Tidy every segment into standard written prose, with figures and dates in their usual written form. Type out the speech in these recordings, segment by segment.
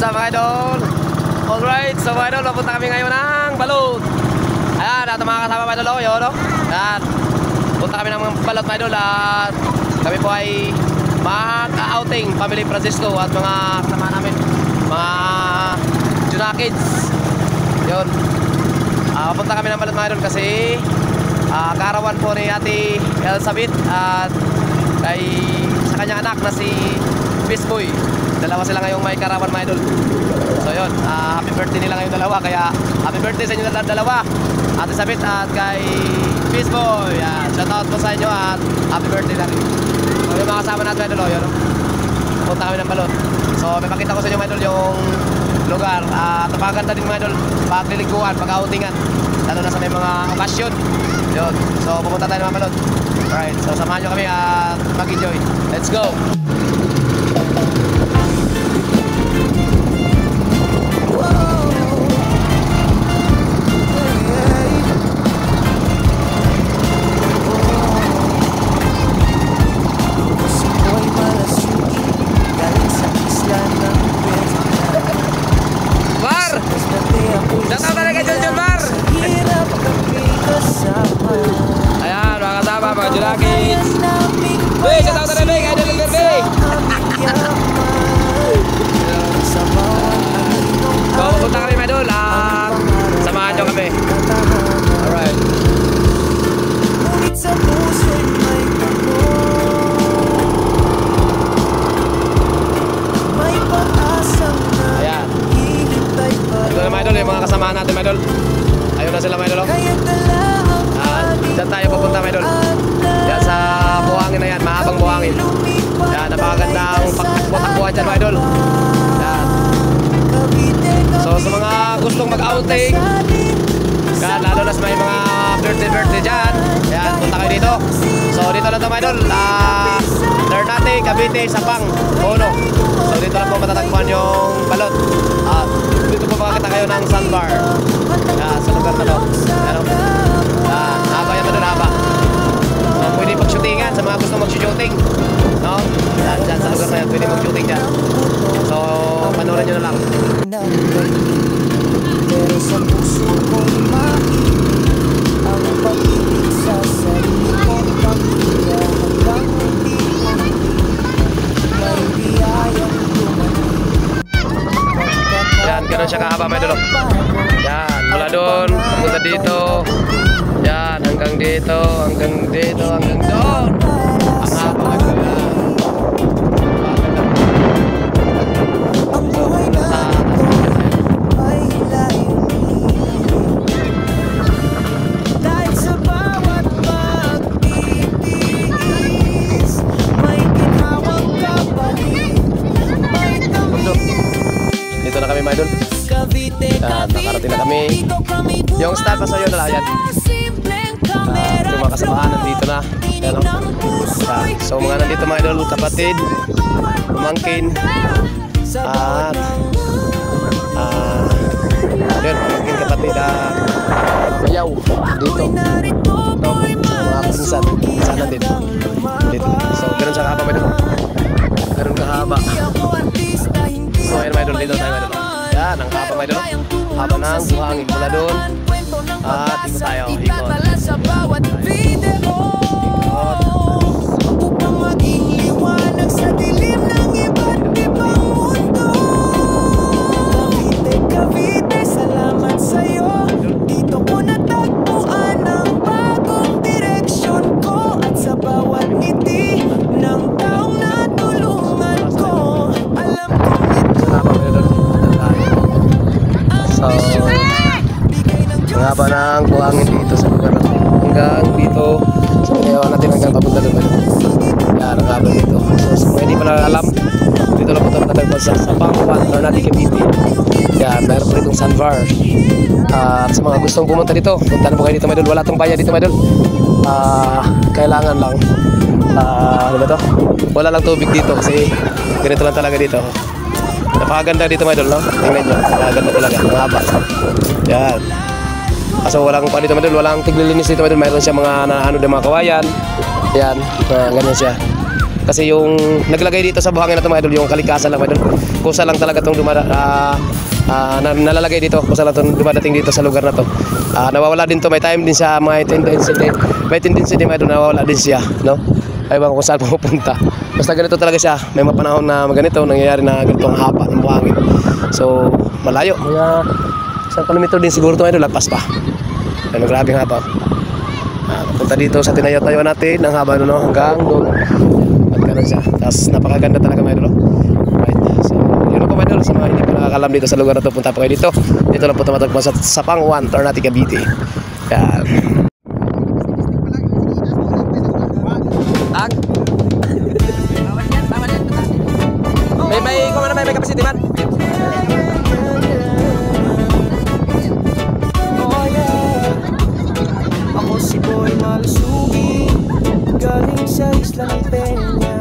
up mga idol? Alright, so mga idol, mapunta kami ngayon ng Balot. Ayan, at mga kasama mga idol, yun, no? Ayan, punta kami ng Balot mga idol. At kami po ay mag-outing, Family Francisco. At mga kasama namin, mga Juna Kids. Yun, punta kami ng Balot mga idol kasi kaarawan po ni Ate Elizabeth at kay sa kanyang anak na si Bisboy. Dalawa sila ngayong may karawan mga idol. So yun, happy birthday nila ngayong dalawa. Kaya happy birthday sa inyo dalawa, Ate Elizabeth at kay Bisboy. Shout out po sa inyo at happy birthday lang. So yung mga kasama natin mga idol, yun, punta kami ng Balot. So may pakita ko sa inyo mga idol yung lugar. Napakaganda din mga idol, paglilingkuhan, pag-outingan, lalo na sa may mga okasyon. Yun, so pupunta tayo ng mga Balot. Alright, so samahan nyo kami at mag-enjoy. Let's go! Mga Juna Kids. Bey, shout out na rin, Bey. Idol ng Bey. So, pupunta kami mga idol at samahan nyo kami. Alright. Ayan. Ito na mga idol, yung mga kasamahan natin mga idol. Ayun na sila mga idol. Diyan tayo pupunta mga idol. Yan sa buhangin na yan, mahabang buhangin. Yan, napakagandang pagtakbo-takbuhan dyan mga idol. Yan. So sa mga gustong mag-outing, lalo na sa may mga birthday dyan, yan, punta kayo dito. So dito lang ito mga idol, Ternate, Cavite, Sapang, Bono. So dito lang po matatagpuan yung Balot. At dito po makakita kayo ng sandbar. Yan, sa lugar na to. Yan, haba yan doon, haba. So, pwede pag-shootingan sa mga gusto mag-shooting, no? Dyan sa lugar na yan, pwede mag-shooting dyan. So, panoorin nyo na lang. Pero sa puso ko'y ang pag-ibig sa sarili kong pamilya hanggang hindi may biyayang dumating. Yan, ganun siya kahaba may dulog. Yan, mula doon, papunta dito. Yan, hanggang dito, hanggang dito, hanggang doon. Ang haba mga idol. Ang buhay na ay layunin. Dahil sa bawat pag-ibig, may ginhawang kapalit. Dito na kami mga idol. Nakarating na kami. Yung start pa sa'yo na lang yan. Yung mga kasamahan nandito na. Yan, so mga nandito mga idol, kapatid, pamangkin, at yun, pamangkin, kapatid, bayaw dito, no? Mga pinsan, sana dito. So ganun siya kahaba mga idol, ganun kahaba. So ayun mga idol, dito tayo mga idol. Yan, ang haba mga idol, haba ng buhangin mula doon. At ikot tayo, ikot. Upang maging liwanag sa dilim ng iba't ibang mundo. Cavite, Cavite, salamat sa'yo. Dito ko natagpuan ang bagong direksyon ko. At sa bawat ngiti ng taong natulungan ko, alam kong ito ang haba ng buhangin dito sa lugar hanggang dito. So ngayon natin hanggang papunta doon. Yan, ang haba dito. So sa mga hindi pa alam, dito lang po ito matatagpuan sa Sapang, Ternate, Cavite. Yan, meron po itong sandbar. At sa mga gustong pumunta dito, punta na po kayo dito mga idol. Wala itong bayad dito mga idol. Kailangan lang ano ba ito? Wala lang tubig dito kasi ganito lang talaga dito. Napakaganda dito mga idol, no? Tingnan nyo, napakaganda talaga, ang haba. Yan. Kaso walang pa dito mga idol, walang tiglilinis dito mga idol. Mayroon siya mga ano, mga kawayan. Yan, ganyan siya. Kasi yung naglagay dito sa buhangin na ito mga idol, yung kalikasan lang mga idol. Kusa lang talaga itong nalalagay dito, kusa lang itong dumadating dito sa lugar na to. Nawawala din to, may time din siya, may tendency din mga idol, nawawala din siya, no? Ay bang kung saan pupunta. Basta ganito talaga siya, may mga panahon na ganito, nangyayari na ganitong haba ng buhangin. So malayo, mga 1 kilometro din siguro ito mga idol, lagpas pa. Ano, grabe nga to. Punta dito sa tinayo-tayo natin ang haba no, hanggang doon. At ganun siya. Tapos napakaganda talaga mga idol. Right. So yun po mga idol, sa mga hindi po nakakalam dito sa lugar na to, punta po kayo dito. Dito lang po tumatagpo sa Sapang 1, Ternate, Cavite. Yan. May capacity man. Ako si Boy Malusugi, galing sa Isla ng Peña.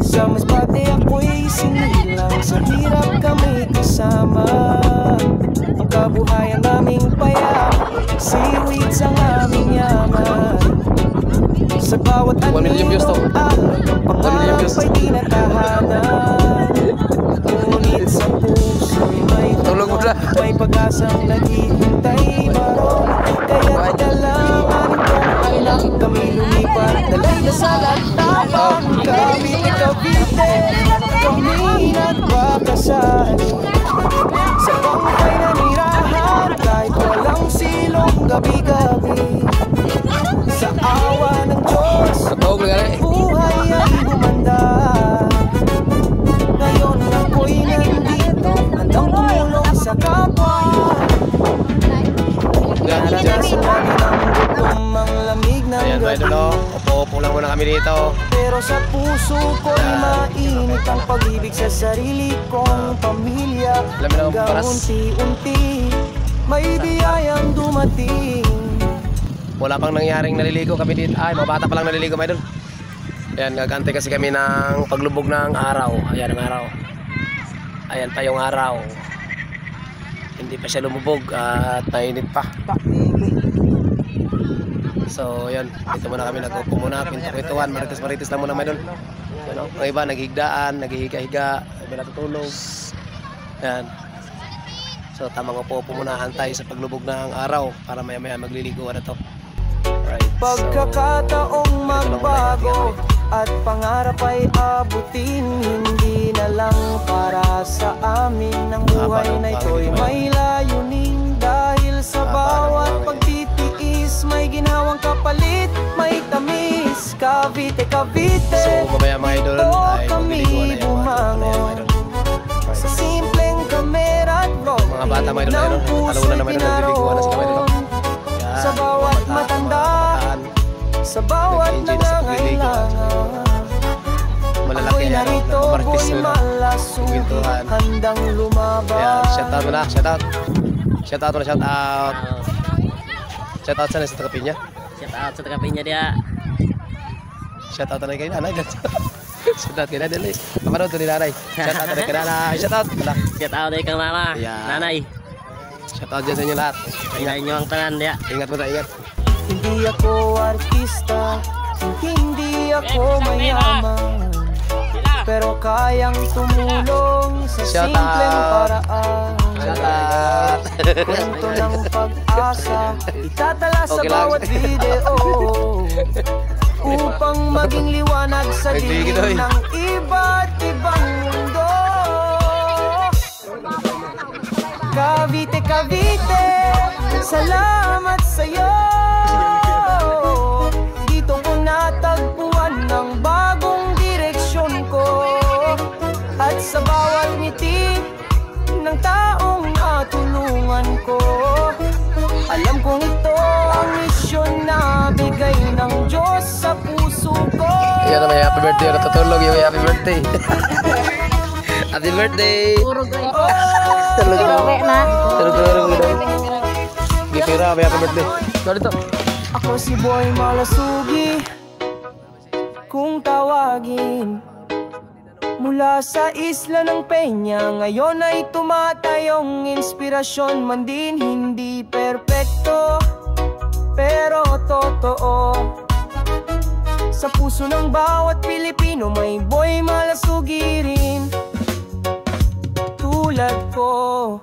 Sa Masbate ako'y sinilang, sa hirap kami kasama. Ang kabuhayan naming payak, seaweeds ang aming yaman. Sa bawat anino, ang pangarap ay di natahanan. Ngunit sa puso'y may pag-asang naghihintay barong. Kaya't kailangan kong anak kami lumipat, dalay na sa latapang kami Cavite, kami nagpakasali. Sa bangkay na nirahan, kahit walang silong gabi-gabi. Sa awa ng Diyos, buhay ay gumanda. Ngayon ako'y nandito, handang tumulong sa kapwa. Naranasan namin ang gutom, ang lamig ng gabi. Upo-upo lang muna kami dito. Pero sa puso ko'y mainit ang pag-ibig sa sarili kong pamilya. Hanggang unti-unti, may biyayang dumating. Wala pang nangyaring naliligo kami dito. Ay, mga bata pa lang naliligo mga idol. Ayan, gagantay kasi kami ng paglubog ng araw. Ayan ang araw. Ayan pa yung araw. Hindi pa siya lumubog at mainit pa. So, ayan. Dito muna kami nag-upo muna. Pinto-pintuan. Marites-marites lang muna mga idol. Ayan, ang iba naghihigdaan, naghihiga-higa. Iba natutulog. Ayan. So, tamang upo-upo muna. Antay sa paglubog ng araw para maya-maya magliliguan na to. Right. Pagkakataong magbago at pangarap ay abutin, hindi na lang para sa amin. Ang buhay na ito'y may layunin, dahil sa bawat pagtitiis may ginhawang kapalit, may tamis. Cavite, Cavite, so mamaya mga idol ay kami bumangon sa simpleng kamera at rock mga bata mga idol, alauna naman na nagliliguan na sila mga idol. Sa bawat matanda, sa bawat nangangailangan, ako'y narito, boy malasugi, handang lumaban. Shout out mo na, shout out. Shout out mo na, shout out. Shout out sana sa Tagapinya. Shout out sa Tagapinya dia. Shout out na kayo nanay. Shout out kay nanay. Kapanood to ni nanay. Shout out na kay nanay. Shout out. Shout out kay kang mama, nanay. Shout out dyan sa inyo lahat. Ingat nyo ang tanan dia. Ingat mo na, ingat. Hindi ako artista, hindi ako mayaman, pero kayang tumulong sa simpleng paraan. Shout out. Kwento ng pag-asa itatala sa bawat video, upang maging liwanag sa dilim ng iba't ibang mundo. Cavite, Cavite, salamat sa'yo. Dito ko natagpuan ng bagong direksyon ko, at sa bawat ngiti ng taong matulungan ko, alam kong ito ang misyon na bigay ng Diyos sa puso ko. Yan naman, happy birthday. Natutulog yung happy birthday. Happy birthday. Tulog na. Tulog. Gipira, happy birthday. Dito. Ako si Boy Malasugi, kung tawagin, mula sa Isla ng Peña. Ngayon ay tumatayong inspirasyon man din. Hindi perpekto, pero totoo. Sa puso ng bawat Pilipino may boy malasugi rin tulad ko.